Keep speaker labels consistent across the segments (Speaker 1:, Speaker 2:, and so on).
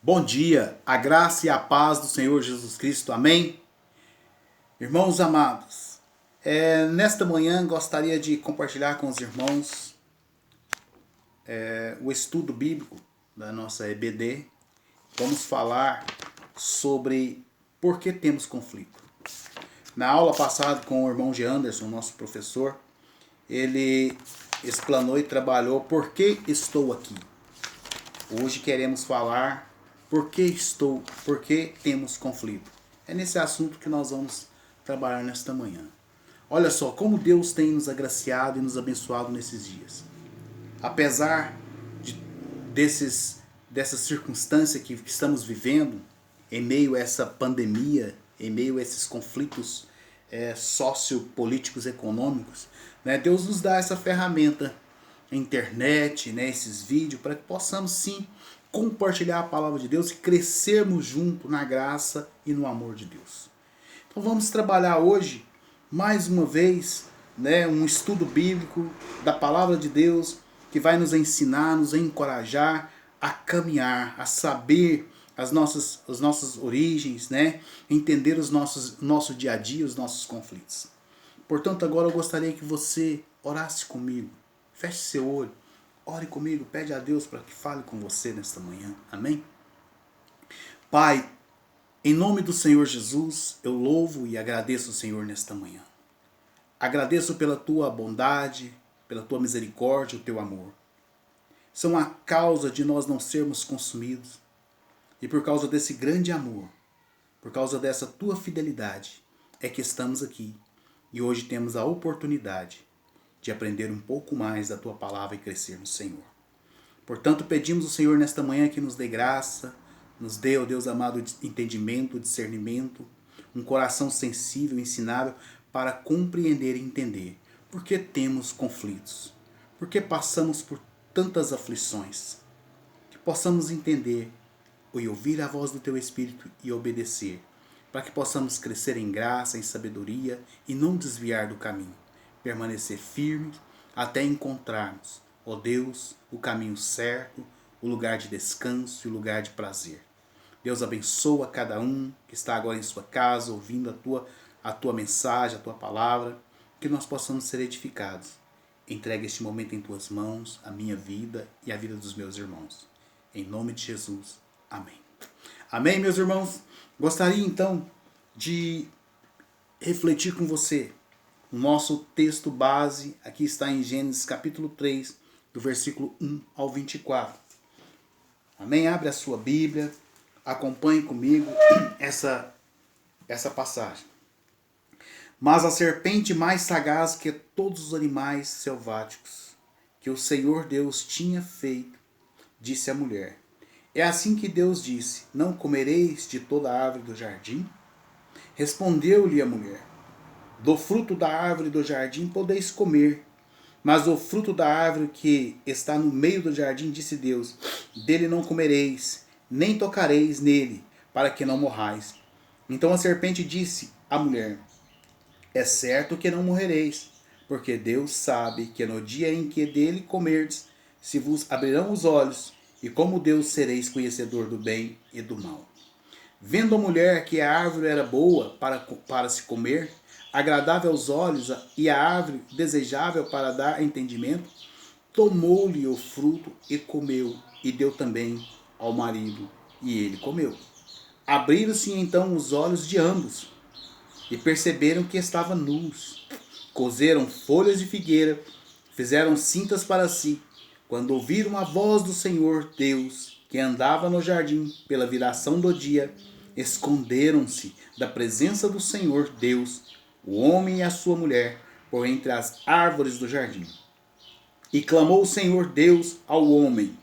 Speaker 1: Bom dia, a graça e a paz do Senhor Jesus Cristo, amém? Irmãos amados, nesta manhã gostaria de compartilhar com os irmãos o estudo bíblico da nossa EBD. Vamos falar sobre por que temos conflito. Na aula passada com o irmão G. Anderson, nosso professor, ele explanou e trabalhou por que estou aqui. Hoje queremos falar por que temos conflito. É nesse assunto que nós vamos trabalhar nesta manhã. Olha só como Deus tem nos agraciado e nos abençoado nesses dias. Apesar dessa circunstância que estamos vivendo, em meio a essa pandemia, em meio a esses conflitos sociopolíticos econômicos, né, Deus nos dá essa ferramenta, a internet, né, esses vídeos, para que possamos sim compartilhar a palavra de Deus e crescermos junto na graça e no amor de Deus. Então vamos trabalhar hoje, mais uma vez, né, um estudo bíblico da palavra de Deus que vai nos ensinar, nos encorajar a caminhar, a saber as nossas origens, né, entender nosso dia a dia, os nossos conflitos. Portanto, agora eu gostaria que você orasse comigo, feche seu olho, ore comigo, pede a Deus para que fale com você nesta manhã. Amém? Pai, em nome do Senhor Jesus, eu louvo e agradeço o Senhor nesta manhã. Agradeço pela tua bondade, pela tua misericórdia, o teu amor. São a causa de nós não sermos consumidos. E por causa desse grande amor, por causa dessa tua fidelidade, é que estamos aqui. E hoje temos a oportunidade de aprender um pouco mais da tua palavra e crescer no Senhor. Portanto, pedimos ao Senhor nesta manhã que nos dê graça, nos dê, ó Deus amado, entendimento, discernimento, um coração sensível, ensinável, para compreender e entender por que temos conflitos, por que passamos por tantas aflições, que possamos entender e ouvir a voz do teu Espírito e obedecer, para que possamos crescer em graça, em sabedoria e não desviar do caminho, permanecer firmes até encontrarmos, ó Deus, o caminho certo, o lugar de descanso e o lugar de prazer. Deus abençoa cada um que está agora em sua casa, ouvindo a tua mensagem, a tua palavra, que nós possamos ser edificados. Entregue este momento em tuas mãos, a minha vida e a vida dos meus irmãos. Em nome de Jesus. Amém. Amém, meus irmãos? Gostaria então de refletir com você. O nosso texto base aqui está em Gênesis capítulo 3, do versículo 1 ao 24. Amém? Abre a sua Bíblia, acompanhe comigo essa passagem. Mas a serpente mais sagaz que todos os animais selváticos que o Senhor Deus tinha feito, disse à mulher: é assim que Deus disse: não comereis de toda a árvore do jardim? Respondeu-lhe a mulher: do fruto da árvore do jardim podeis comer, mas o fruto da árvore que está no meio do jardim, disse Deus, dele não comereis, nem tocareis nele, para que não morrais. Então a serpente disse à mulher: é certo que não morrereis, porque Deus sabe que no dia em que dele comerdes, se vos abrirão os olhos, e como Deus sereis conhecedor do bem e do mal. Vendo a mulher que a árvore era boa para se comer, agradável aos olhos e a árvore desejável para dar entendimento, tomou-lhe o fruto e comeu, e deu também ao marido, e ele comeu. Abriram-se então os olhos de ambos, e perceberam que estavam nus. Cozeram folhas de figueira, fizeram cintas para si. Quando ouviram a voz do Senhor Deus, que andava no jardim pela viração do dia, esconderam-se da presença do Senhor Deus, o homem e a sua mulher, por entre as árvores do jardim. E clamou o Senhor Deus ao homem.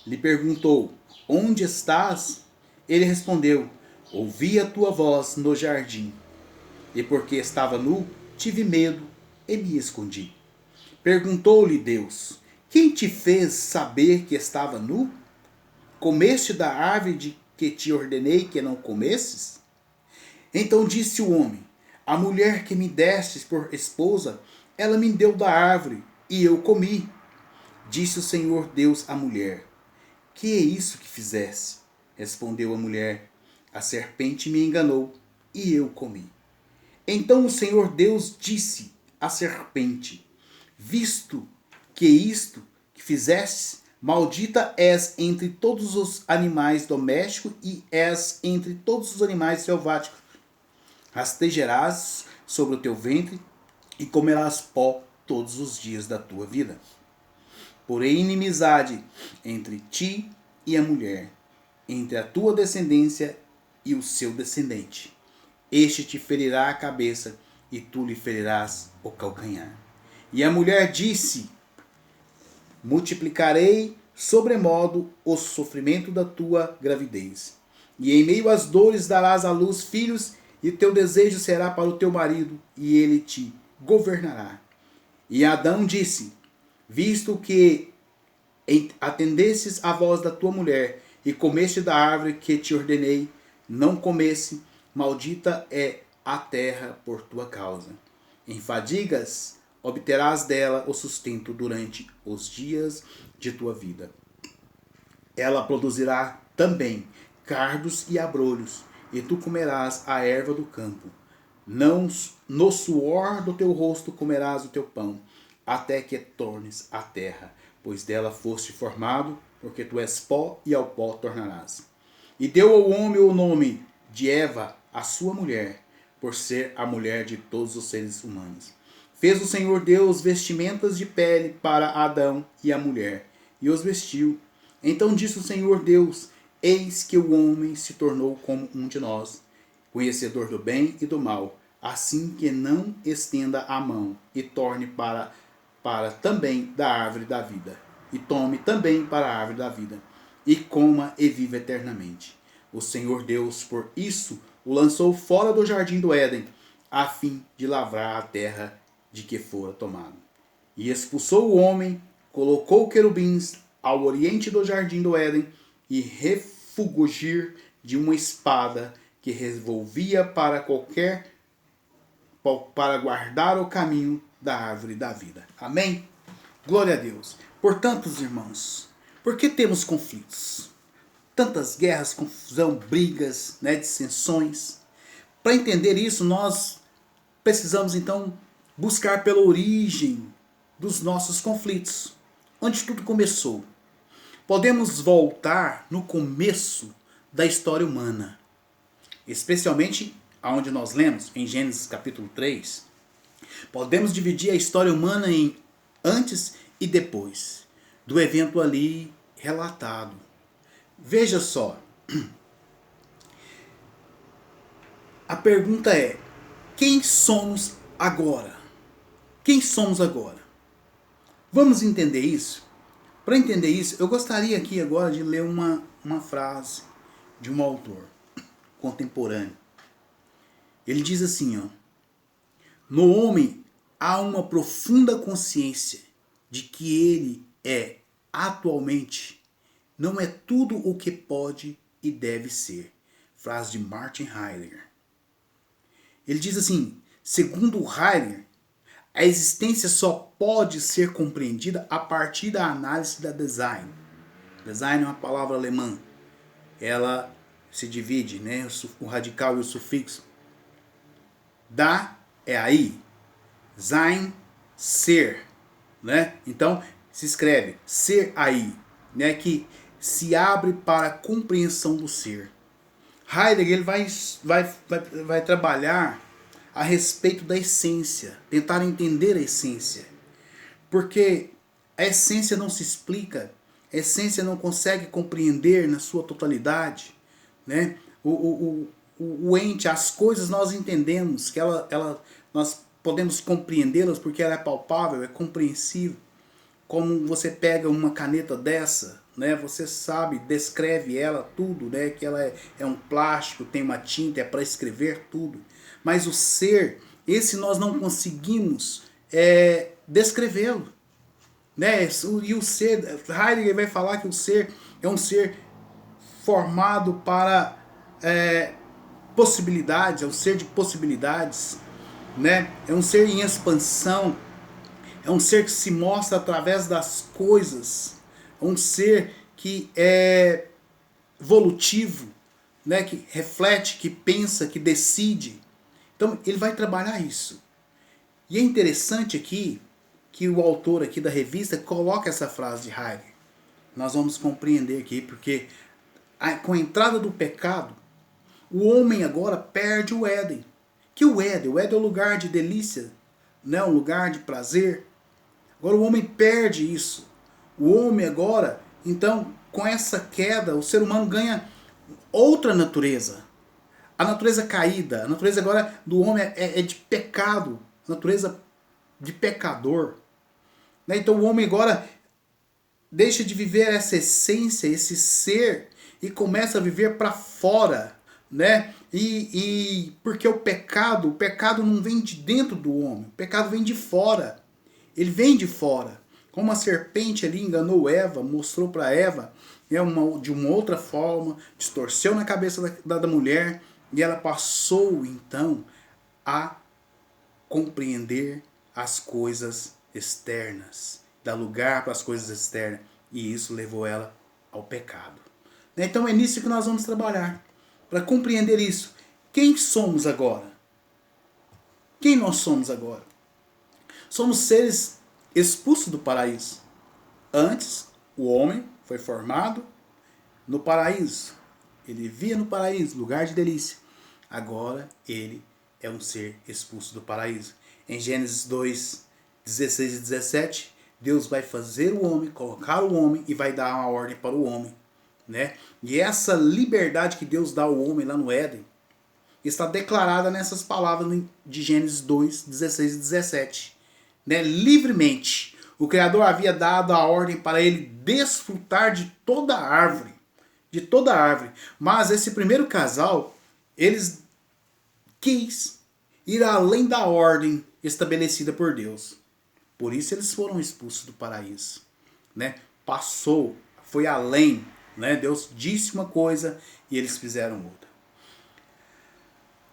Speaker 1: Lhe perguntou: onde estás? Ele respondeu: ouvi a tua voz no jardim, e porque estava nu, tive medo e me escondi. Perguntou-lhe Deus: quem te fez saber que estava nu? Comeste da árvore de que te ordenei que não comesses? Então disse o homem: a mulher que me destes por esposa, ela me deu da árvore, e eu comi. Disse o Senhor Deus à mulher: Que é isso que fizesse? Respondeu a mulher. A serpente me enganou e eu comi. Então o Senhor Deus disse à serpente: visto que isto que fizeste, maldita és entre todos os animais domésticos e és entre todos os animais selváticos. Rastejarás sobre o teu ventre e comerás pó todos os dias da tua vida. Porém, inimizade entre ti e a mulher, entre a tua descendência e o seu descendente. Este te ferirá a cabeça e tu lhe ferirás o calcanhar. E a mulher disse: multiplicarei sobremodo o sofrimento da tua gravidez. E em meio às dores darás à luz filhos, e teu desejo será para o teu marido, e ele te governará. E Adão disse: visto que atendestes à voz da tua mulher, e comeste da árvore que te ordenei, não comesse, maldita é a terra por tua causa. Em fadigas obterás dela o sustento durante os dias de tua vida. Ela produzirá também cardos e abrolhos, e tu comerás a erva do campo. Não no suor do teu rosto comerás o teu pão, até que tornes a terra, pois dela foste formado, porque tu és pó e ao pó tornarás. E deu ao homem o nome de Eva, a sua mulher, por ser a mulher de todos os seres humanos. Fez o Senhor Deus vestimentas de pele para Adão e a mulher, e os vestiu. Então disse o Senhor Deus: eis que o homem se tornou como um de nós, conhecedor do bem e do mal, assim que não estenda a mão e torne para também da árvore da vida, e tome também para a árvore da vida, e coma e viva eternamente. O Senhor Deus, por isso, o lançou fora do jardim do Éden, a fim de lavrar a terra de que fora tomado. E expulsou o homem, colocou querubins ao oriente do jardim do Éden, e refugir de uma espada que revolvia para guardar o caminho da árvore da vida. Amém? Glória a Deus. Portanto, irmãos, por que temos conflitos? Tantas guerras, confusão, brigas, dissensões. Para entender isso, nós precisamos então buscar pela origem dos nossos conflitos, onde tudo começou. Podemos voltar no começo da história humana, especialmente aonde nós lemos em Gênesis capítulo 3. Podemos dividir a história humana em antes e depois do evento ali relatado. Veja só, a pergunta é: quem somos agora? Quem somos agora? Vamos entender isso? Para entender isso, eu gostaria aqui agora de ler uma frase de um autor contemporâneo. Ele diz assim, ó: no homem há uma profunda consciência de que ele é, atualmente, não é tudo o que pode e deve ser. Frase de Martin Heidegger. Ele diz assim: segundo Heidegger, a existência só pode ser compreendida a partir da análise da design. Design é uma palavra alemã. Ela se divide, o radical e o sufixo. Da é aí. Sein, ser. Então, se escreve ser aí, que se abre para a compreensão do ser. Heidegger ele vai trabalhar a respeito da essência, tentar entender a essência. Porque a essência não se explica, a essência não consegue compreender na sua totalidade. O ente, as coisas nós entendemos, que nós podemos compreendê-las porque ela é palpável, é compreensível. Como você pega uma caneta dessa, você sabe, descreve ela tudo, que ela é um plástico, tem uma tinta, é para escrever tudo. Mas o ser, esse nós não conseguimos descrevê-lo. E o ser, Heidegger vai falar que o ser é um ser formado para possibilidades, é um ser de possibilidades, é um ser em expansão, é um ser que se mostra através das coisas, é um ser que é volutivo, né? Que reflete, que pensa, que decide. Então ele vai trabalhar isso. E é interessante aqui que o autor aqui da revista coloca essa frase de Heidegger. Nós vamos compreender aqui, porque com a entrada do pecado, o homem agora perde o Éden. Que o Éden é o lugar de delícia, né? Um lugar de prazer. Agora o homem perde isso. O homem agora, então, com essa queda, o ser humano ganha outra natureza. A natureza caída, a natureza agora do homem é de pecado, a natureza de pecador. Né? Então o homem agora deixa de viver essa essência, esse ser, e começa a viver para fora. Né? E porque o pecado não vem de dentro do homem, o pecado vem de fora. Ele vem de fora. Como a serpente ali enganou Eva, mostrou para Eva de uma outra forma, distorceu na cabeça da mulher, e ela passou então a compreender as coisas externas, dar lugar para as coisas externas, e isso levou ela ao pecado. Então é nisso que nós vamos trabalhar, para compreender isso. Quem somos agora? Quem nós somos agora? Somos seres expulsos do paraíso. Antes, o homem foi formado no paraíso. Ele vivia no paraíso, lugar de delícia. Agora, ele é um ser expulso do paraíso. Em Gênesis 2, 16 e 17, Deus vai fazer o homem, colocar o homem e vai dar uma ordem para o homem. Né? E essa liberdade que Deus dá ao homem lá no Éden está declarada nessas palavras de Gênesis 2, 16 e 17. Né? Livremente, o Criador havia dado a ordem para ele desfrutar de toda a árvore. De toda a árvore. Mas esse primeiro casal, eles quis ir além da ordem estabelecida por Deus. Por isso eles foram expulsos do paraíso. Né? Passou, foi além. Né? Deus disse uma coisa e eles fizeram outra.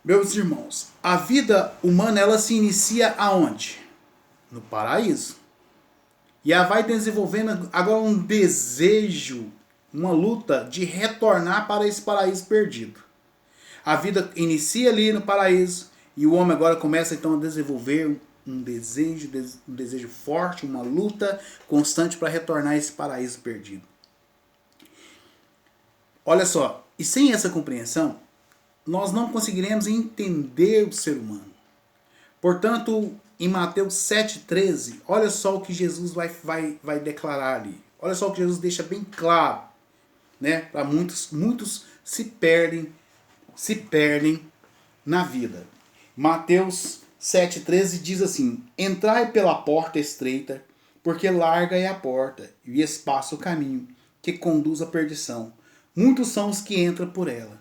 Speaker 1: Meus irmãos, a vida humana ela se inicia aonde? No paraíso. E ela vai desenvolvendo agora um desejo, uma luta de retornar para esse paraíso perdido. A vida inicia ali no paraíso e o homem agora começa então a desenvolver um desejo forte, uma luta constante para retornar a esse paraíso perdido. Olha só, e sem essa compreensão, nós não conseguiremos entender o ser humano. Portanto, em Mateus 7,13, olha só o que Jesus vai declarar ali. Olha só o que Jesus deixa bem claro. Né? Para muitos se perdem na vida. Mateus 7,13 diz assim: entrai pela porta estreita, porque larga é a porta, e espaço o caminho, que conduz à perdição. Muitos são os que entram por ela.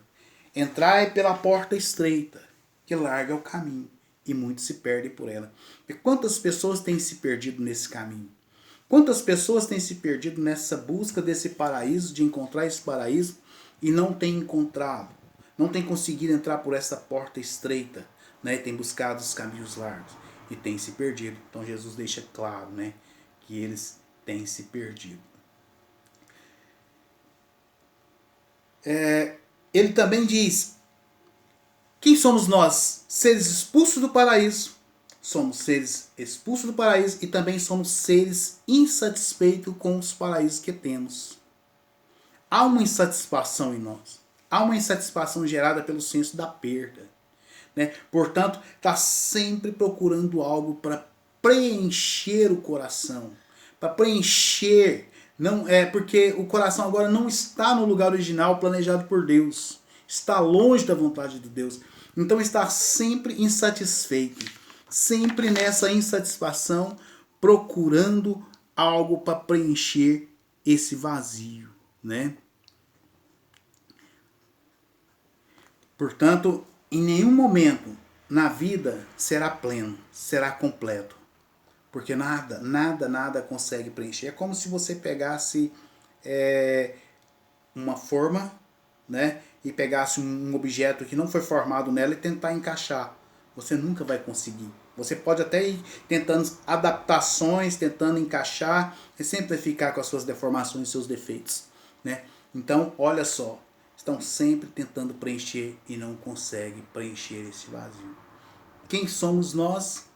Speaker 1: Entrai pela porta estreita, que larga é o caminho, e muitos se perdem por ela. E quantas pessoas têm se perdido nesse caminho? Quantas pessoas têm se perdido nessa busca desse paraíso, de encontrar esse paraíso, e não têm encontrado, não têm conseguido entrar por essa porta estreita, né? Tem buscado os caminhos largos e têm se perdido. Então Jesus deixa claro, né, que eles têm se perdido. Ele também diz: quem somos nós? Seres expulsos do paraíso. Somos seres expulsos do paraíso e também somos seres insatisfeitos com os paraísos que temos. Há uma insatisfação em nós. Há uma insatisfação gerada pelo senso da perda. Né? Portanto, está sempre procurando algo para preencher o coração. Para preencher. Não é porque o coração agora não está no lugar original planejado por Deus. Está longe da vontade de Deus. Então está sempre insatisfeito. Sempre nessa insatisfação, procurando algo para preencher esse vazio, né? Portanto, em nenhum momento na vida será pleno, será completo. Porque nada consegue preencher. É como se você pegasse uma forma, né, e pegasse um objeto que não foi formado nela e tentar encaixar. Você nunca vai conseguir. Você pode até ir tentando adaptações, tentando encaixar, e sempre ficar com as suas deformações e seus defeitos. né? Então, olha só, estão sempre tentando preencher e não conseguem preencher esse vazio. Quem somos nós?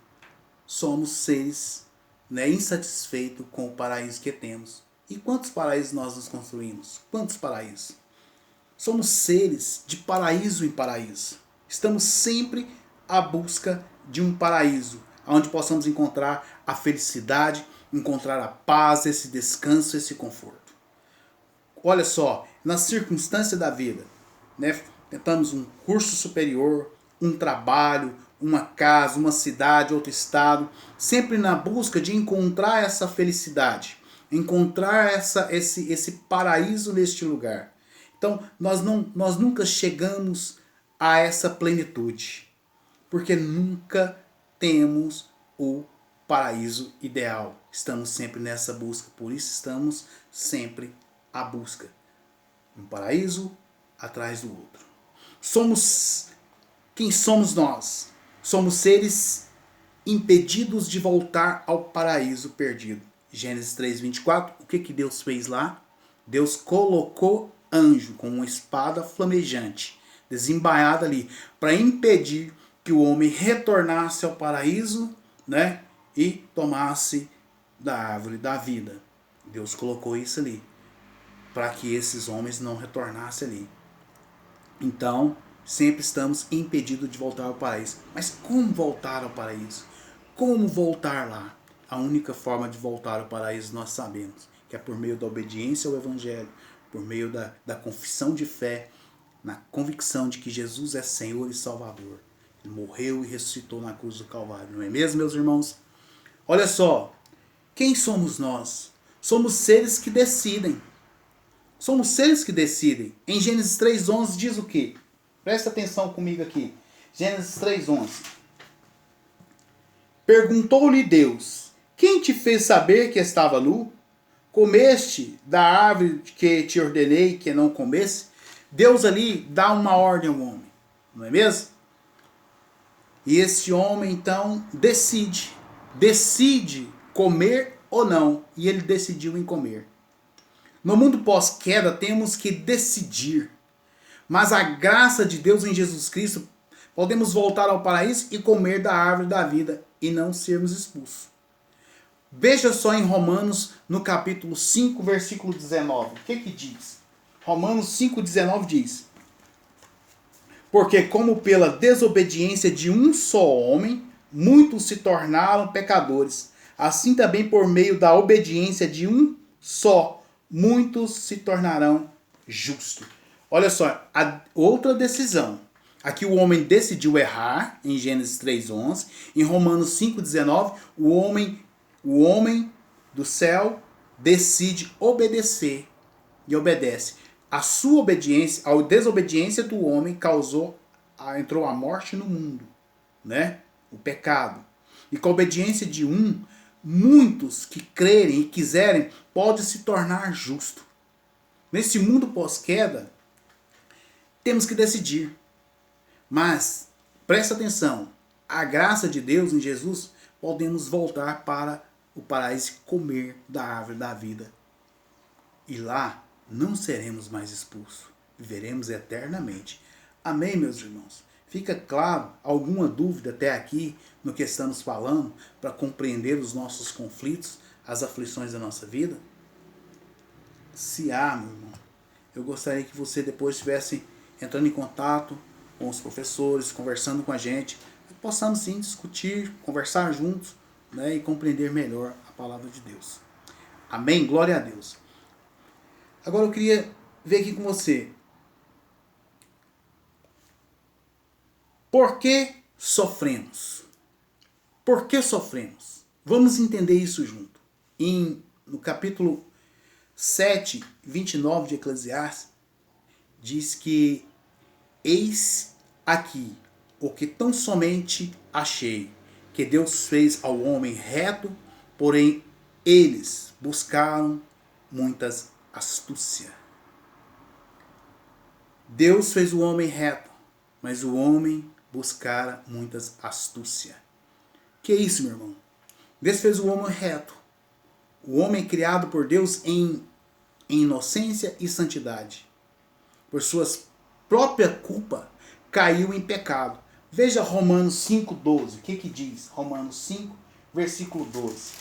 Speaker 1: Somos seres, né, insatisfeitos com o paraíso que temos. E quantos paraísos nós nos construímos? Quantos paraísos? Somos seres de paraíso em paraíso. Estamos sempre à busca de um paraíso, onde possamos encontrar a felicidade, encontrar a paz, esse descanso, esse conforto. Olha só, na circunstância da vida, né, tentamos um curso superior, um trabalho, uma casa, uma cidade, outro estado, sempre na busca de encontrar essa felicidade, encontrar esse paraíso neste lugar. Então, nós nunca chegamos a essa plenitude, porque nunca temos o paraíso ideal. Estamos sempre nessa busca, por isso estamos sempre à busca. Um paraíso atrás do outro. Quem somos nós? Somos seres impedidos de voltar ao paraíso perdido. Gênesis 3:24, o que Deus fez lá? Deus colocou anjo com uma espada flamejante, desembaiada ali, para impedir que o homem retornasse ao paraíso, né, e tomasse da árvore da vida. Deus colocou isso ali, para que esses homens não retornassem ali. Então, sempre estamos impedidos de voltar ao paraíso. Mas como voltar ao paraíso? Como voltar lá? A única forma de voltar ao paraíso nós sabemos, que é por meio da obediência ao Evangelho, por meio da confissão de fé, na convicção de que Jesus é Senhor e Salvador. Ele morreu e ressuscitou na cruz do Calvário. Não é mesmo, meus irmãos? Olha só, quem somos nós? Somos seres que decidem. Somos seres que decidem. Em Gênesis 3:11 diz o quê? Presta atenção comigo aqui. Gênesis 3:11. Perguntou-lhe Deus: quem te fez saber que estava nu? Comeste da árvore que te ordenei que não comesse? Deus ali dá uma ordem ao homem, não é mesmo? E esse homem então decide comer ou não, e ele decidiu em comer. No mundo pós-queda temos que decidir, mas a graça de Deus em Jesus Cristo, podemos voltar ao paraíso e comer da árvore da vida e não sermos expulsos. Veja só em Romanos, no capítulo 5, versículo 19. O que diz? Romanos 5,19 diz: porque como pela desobediência de um só homem, muitos se tornaram pecadores, assim também por meio da obediência de um só, muitos se tornarão justos. Olha só, a outra decisão. Aqui o homem decidiu errar, em Gênesis 3:11. Em Romanos 5:19, o homem do céu decide obedecer e obedece. A sua obediência, a desobediência do homem entrou a morte no mundo, né? O pecado. E com a obediência de um, muitos que crerem e quiserem podem se tornar justos. Nesse mundo pós-queda, temos que decidir. Mas, presta atenção, a graça de Deus em Jesus, podemos voltar para o paraíso e comer da árvore da vida. E lá não seremos mais expulsos, viveremos eternamente. Amém, meus irmãos? Fica claro alguma dúvida até aqui no que estamos falando para compreender os nossos conflitos, as aflições da nossa vida? Se há, meu irmão, eu gostaria que você depois estivesse entrando em contato com os professores, conversando com a gente, possamos sim discutir, conversar juntos, né, e compreender melhor a palavra de Deus. Amém? Glória a Deus. Agora eu queria ver aqui com você. Por que sofremos? Por que sofremos? Vamos entender isso junto. No capítulo 7, 29 de Eclesiastes, diz que eis aqui o que tão somente achei, que Deus fez ao homem reto, porém eles buscaram muitas astúcia. Deus fez o homem reto, mas o homem buscara muitas astúcia. Que é isso, meu irmão? Deus fez o homem reto. O homem criado por Deus em em inocência e santidade. Por sua própria culpa, caiu em pecado. Veja Romanos 5,12. O que diz? Romanos 5, versículo 12.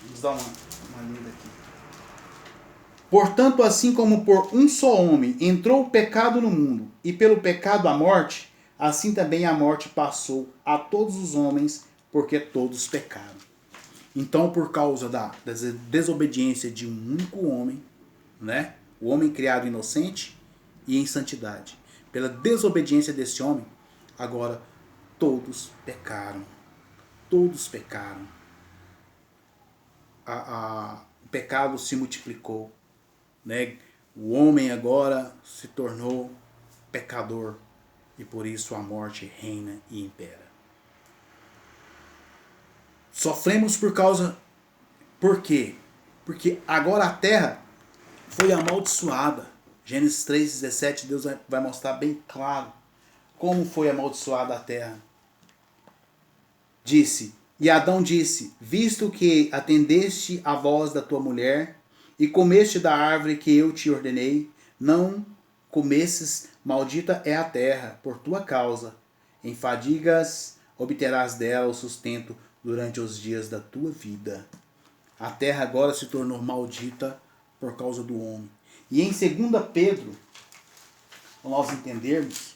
Speaker 1: Vamos dar uma lida aqui. Portanto, assim como por um só homem entrou o pecado no mundo, e pelo pecado a morte, assim também a morte passou a todos os homens, porque todos pecaram. Então, por causa da desobediência de um único homem, né? O homem criado inocente e em santidade, pela desobediência desse homem, agora todos pecaram. Todos pecaram. O pecado se multiplicou, né? O homem agora se tornou pecador e por isso a morte reina e impera. Sofremos por causa... Por quê? Porque agora a terra foi amaldiçoada. Gênesis 3,17, Deus vai mostrar bem claro como foi amaldiçoada a terra. E Adão disse, visto que atendeste à voz da tua mulher, e comeste da árvore que eu te ordenei, não comesses, maldita é a terra, por tua causa. Em fadigas obterás dela o sustento durante os dias da tua vida. A terra agora se tornou maldita por causa do homem. E em 2 Pedro, para nós entendermos,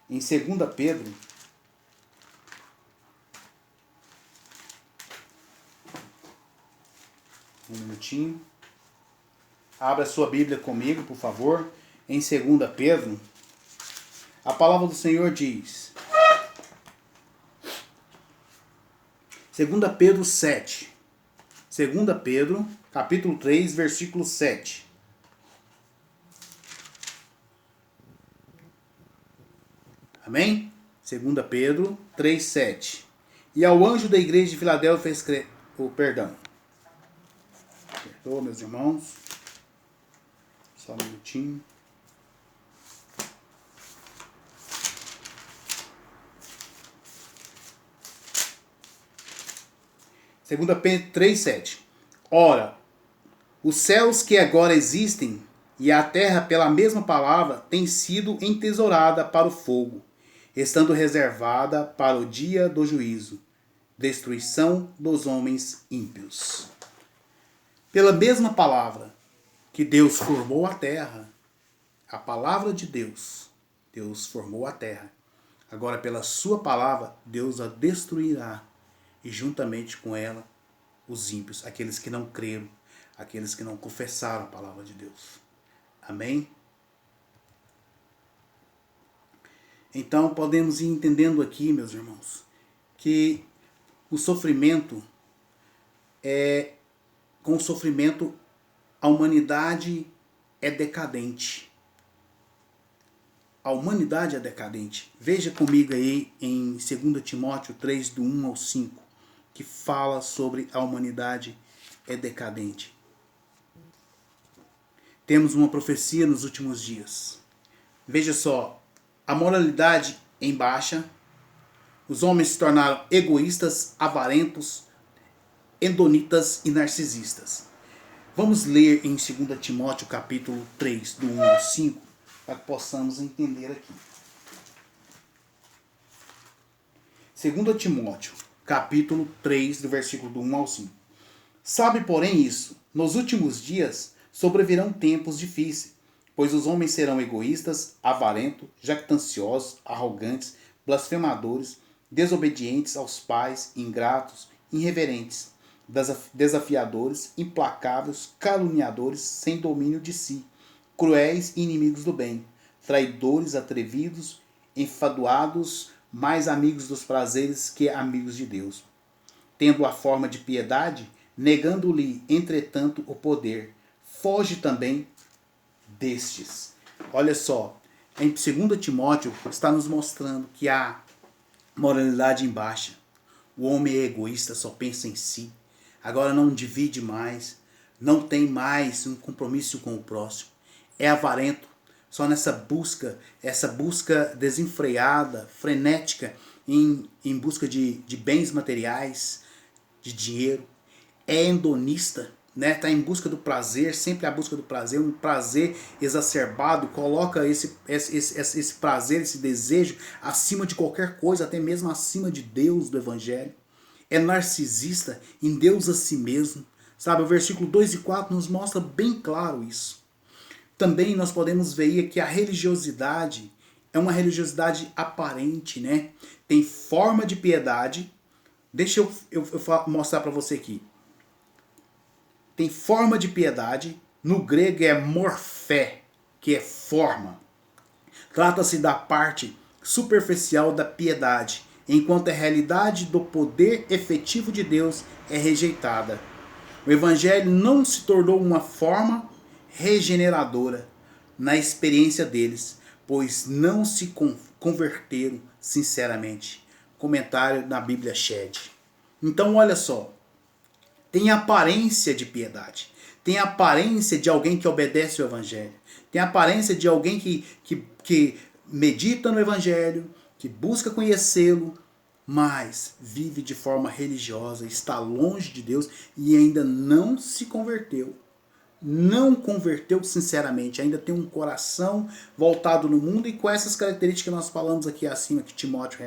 Speaker 1: em 2 Pedro, um minutinho, abra sua Bíblia comigo, por favor, em 2 Pedro, a palavra do Senhor diz, 2 Pedro 7, 2 Pedro, capítulo 3, versículo 7. Amém? 2 Pedro 3, 7. E ao anjo da igreja de Filadélfia escreve... Perdoa, meus irmãos. Só um minutinho. Segunda Pedro 3,7. Ora, os céus que agora existem e a terra pela mesma palavra têm sido entesourada para o fogo, estando reservada para o dia do juízo, destruição dos homens ímpios. Pela mesma palavra que Deus formou a terra, a palavra de Deus, Deus formou a terra. Agora, pela sua palavra, Deus a destruirá. E juntamente com ela, os ímpios, aqueles que não creram, aqueles que não confessaram a palavra de Deus. Amém? Então, podemos ir entendendo aqui, meus irmãos, que o sofrimento com o sofrimento, a humanidade é decadente. A humanidade é decadente. Veja comigo aí em 2 Timóteo 3, do 1 ao 5, que fala sobre a humanidade é decadente. Temos uma profecia nos últimos dias. Veja só, a moralidade em baixa, os homens se tornaram egoístas, avarentos, hedonitas e narcisistas. Vamos ler em 2 Timóteo capítulo 3, do 1 ao 5, para que possamos entender aqui. 2 Timóteo capítulo 3, do versículo do 1 ao 5. Sabe, porém, isso, nos últimos dias sobrevirão tempos difíceis, pois os homens serão egoístas, avarentos, jactanciosos, arrogantes, blasfemadores, desobedientes aos pais, ingratos, irreverentes, desafiadores, implacáveis, caluniadores, sem domínio de si, cruéis e inimigos do bem, traidores, atrevidos, enfadoados, mais amigos dos prazeres que amigos de Deus, tendo a forma de piedade, negando-lhe, entretanto, o poder. Foge também destes. Olha só, em 2 Timóteo está nos mostrando que há moralidade em baixa. O homem é egoísta, só pensa em si. Agora não divide mais, não tem mais um compromisso com o próximo. É avarento, só nessa busca, essa busca desenfreada, frenética, em busca de bens materiais, de dinheiro. É hedonista, né? Tá em busca do prazer, sempre a busca do prazer, um prazer exacerbado, coloca esse prazer, esse desejo acima de qualquer coisa, até mesmo acima de Deus do Evangelho. É narcisista, endeusa a si mesmo. Sabe, o versículo 2 e 4 nos mostra bem claro isso. Também nós podemos ver que a religiosidade é uma religiosidade aparente, né? Tem forma de piedade. Deixa eu mostrar para você aqui. Tem forma de piedade. No grego é morfé, que é forma. Trata-se da parte superficial da piedade, enquanto a realidade do poder efetivo de Deus é rejeitada. O Evangelho não se tornou uma forma regeneradora na experiência deles, pois não se converteram sinceramente. Comentário na Bíblia Shed. Então olha só, tem aparência de piedade, tem aparência de alguém que obedece ao Evangelho, tem aparência de alguém que medita no Evangelho, que busca conhecê-lo, mas vive de forma religiosa, está longe de Deus e ainda não se converteu. Não converteu sinceramente, ainda tem um coração voltado no mundo e com essas características que nós falamos aqui acima, que Timóteo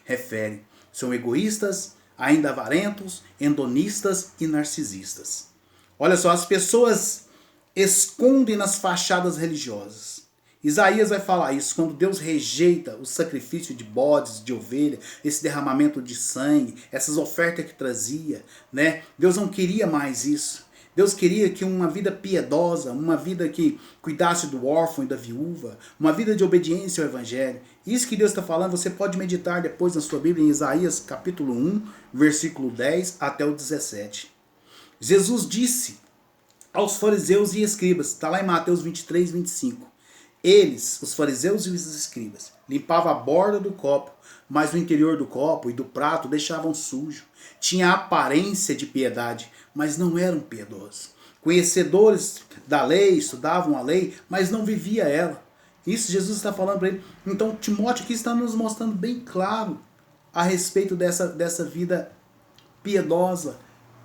Speaker 1: refere. São egoístas, ainda avarentos, hedonistas e narcisistas. Olha só, as pessoas escondem nas fachadas religiosas. Isaías vai falar isso, quando Deus rejeita o sacrifício de bodes, de ovelha, esse derramamento de sangue, essas ofertas que trazia, né? Deus não queria mais isso. Deus queria que uma vida piedosa, uma vida que cuidasse do órfão e da viúva, uma vida de obediência ao Evangelho. Isso que Deus está falando, você pode meditar depois na sua Bíblia em Isaías capítulo 1, versículo 10 até o 17. Jesus disse aos fariseus e escribas, está lá em Mateus 23, 25. Eles, os fariseus e os escribas, limpavam a borda do copo, mas o interior do copo e do prato deixavam sujo. Tinha aparência de piedade, mas não eram piedosos. Conhecedores da lei, estudavam a lei, mas não vivia ela. Isso Jesus está falando para ele. Então Timóteo aqui está nos mostrando bem claro a respeito dessa vida piedosa,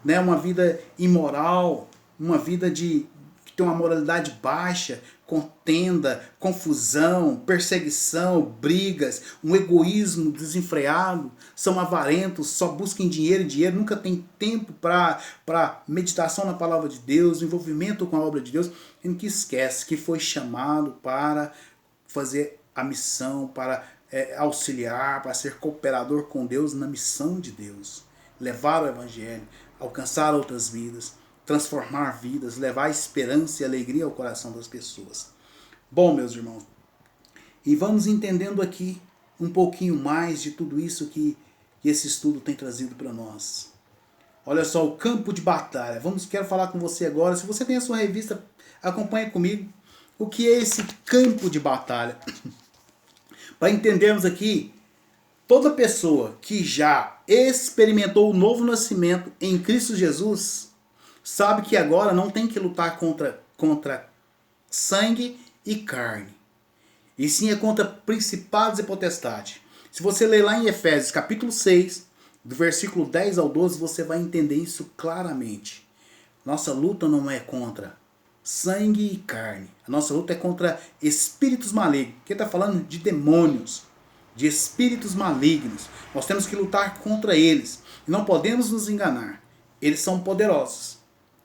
Speaker 1: né? Uma vida imoral, uma vida que tem uma moralidade baixa, contenda, confusão, perseguição, brigas, um egoísmo desenfreado, são avarentos, só buscam dinheiro, nunca tem tempo para meditação na palavra de Deus, envolvimento com a obra de Deus, em que esquece que foi chamado para fazer a missão, para auxiliar, para ser cooperador com Deus na missão de Deus, levar o Evangelho, alcançar outras vidas, transformar vidas, levar esperança e alegria ao coração das pessoas. Bom, meus irmãos, e vamos entendendo aqui um pouquinho mais de tudo isso que esse estudo tem trazido para nós. Olha só, o campo de batalha. Quero falar com você agora. Se você tem a sua revista, acompanhe comigo. O que é esse campo de batalha? Para entendermos aqui, toda pessoa que já experimentou o novo nascimento em Cristo Jesus sabe que agora não tem que lutar contra sangue e carne. E sim é contra principados e potestades. Se você ler lá em Efésios capítulo 6, do versículo 10 ao 12, você vai entender isso claramente. Nossa luta não é contra sangue e carne. A nossa luta é contra espíritos malignos. Aqui está falando de demônios, de espíritos malignos. Nós temos que lutar contra eles. E não podemos nos enganar. Eles são poderosos.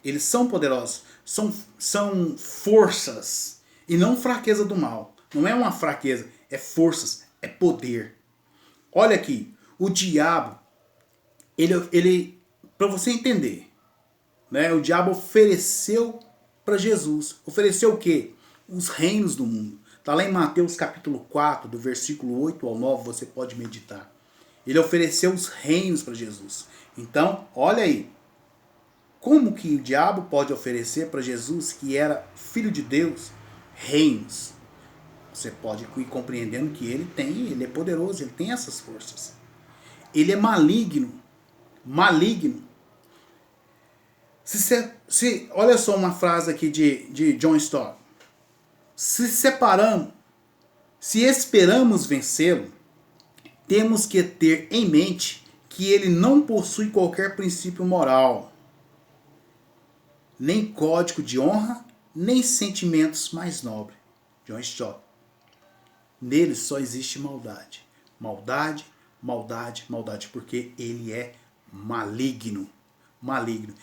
Speaker 1: Eles são poderosos. São forças. E não fraqueza do mal. Não é uma fraqueza. É forças. É poder. Olha aqui. O diabo, ele para você entender, né? O diabo ofereceu para Jesus. Ofereceu o quê? Os reinos do mundo. Está lá em Mateus capítulo 4, do versículo 8 ao 9, você pode meditar. Ele ofereceu os reinos para Jesus. Então, olha aí. Como que o diabo pode oferecer para Jesus, que era filho de Deus, reinos? Você pode ir compreendendo que ele é poderoso, ele tem essas forças. Ele é maligno. Maligno. Olha só uma frase aqui de John Stott. Se separamos, se esperamos vencê-lo, temos que ter em mente que ele não possui qualquer princípio moral. nem código de honra, nem sentimentos mais nobres. John Stott. Nele só existe maldade. Maldade, maldade, maldade, porque ele é maligno. Maligno.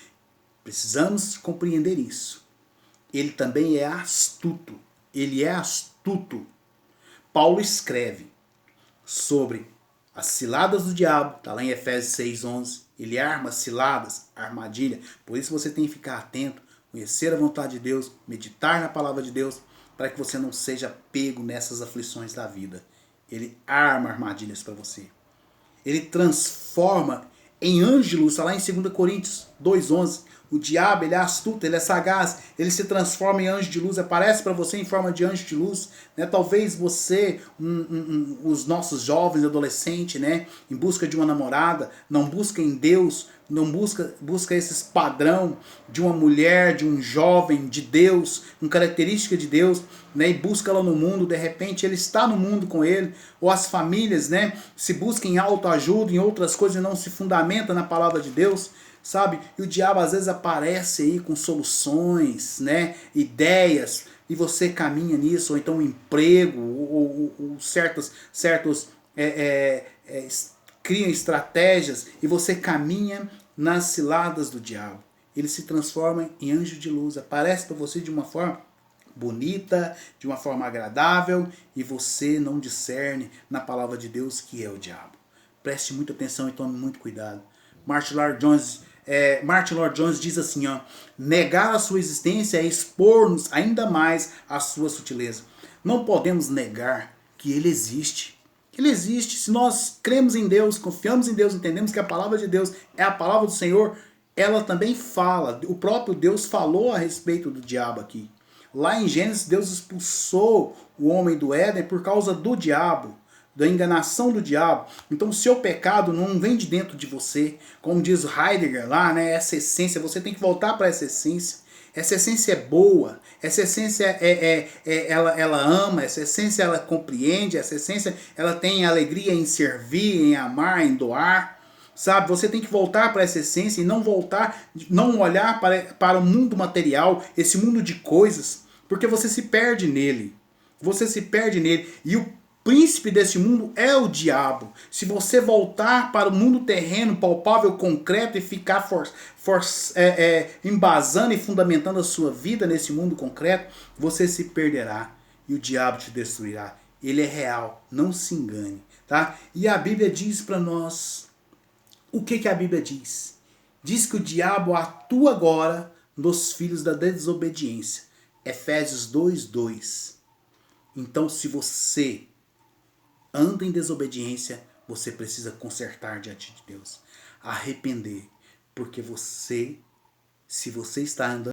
Speaker 1: Precisamos compreender isso. Ele também é astuto. Ele é astuto. Paulo escreve sobre as ciladas do diabo, está lá em Efésios 6:11. Ele arma ciladas, armadilha. Por isso você tem que ficar atento, conhecer a vontade de Deus, meditar na palavra de Deus, para que você não seja pego nessas aflições da vida. Ele arma armadilhas para você. Ele transforma em anjo de luz, está lá em 2 Coríntios 2:11. O diabo, ele é astuto, ele é sagaz, ele se transforma em anjo de luz, aparece para você em forma de anjo de luz. Né? Talvez você, os nossos jovens, adolescentes, né, em busca de uma namorada, não busca em Deus, não busca esses padrão de uma mulher, de um jovem, de Deus, com característica de Deus, né, e busca ela no mundo, de repente ele está no mundo com ele, ou as famílias, né, se buscam em autoajuda, em outras coisas e não se fundamenta na palavra de Deus, sabe? E o diabo às vezes aparece aí com soluções, né, ideias, e você caminha nisso, ou então um emprego, ou certos criam estratégias e você caminha nas ciladas do diabo. Ele se transforma em anjo de luz, aparece para você de uma forma bonita, de uma forma agradável, e você não discerne na palavra de Deus que é o diabo. Preste muita atenção e tome muito cuidado. Martin Lloyd Jones diz assim, ó, negar a sua existência é expor-nos ainda mais à sua sutileza. Não podemos negar que ele existe. Ele existe. Se nós cremos em Deus, confiamos em Deus, entendemos que a palavra de Deus é a palavra do Senhor, ela também fala. O próprio Deus falou a respeito do diabo aqui. Lá em Gênesis, Deus expulsou o homem do Éden por causa do diabo, da enganação do diabo. Então o seu pecado não vem de dentro de você. Como diz Heidegger lá, né, essa essência, você tem que voltar para essa essência. Essa essência é boa, essa essência ela ama, essa essência ela compreende, essa essência ela tem alegria em servir, em amar, em doar. Sabe, você tem que voltar para essa essência e não olhar para o mundo material, esse mundo de coisas, porque você se perde nele. Você se perde nele. E o príncipe desse mundo é o diabo. Se você voltar para o mundo terreno, palpável, concreto e ficar embasando e fundamentando a sua vida nesse mundo concreto, você se perderá e o diabo te destruirá. Ele é real, não se engane, tá? E a Bíblia diz para nós, o que a Bíblia diz? Diz que o diabo atua agora nos filhos da desobediência. Efésios 2:2. Então, se você anda em desobediência, você precisa consertar diante de Deus. Arrepender. Porque se você está andando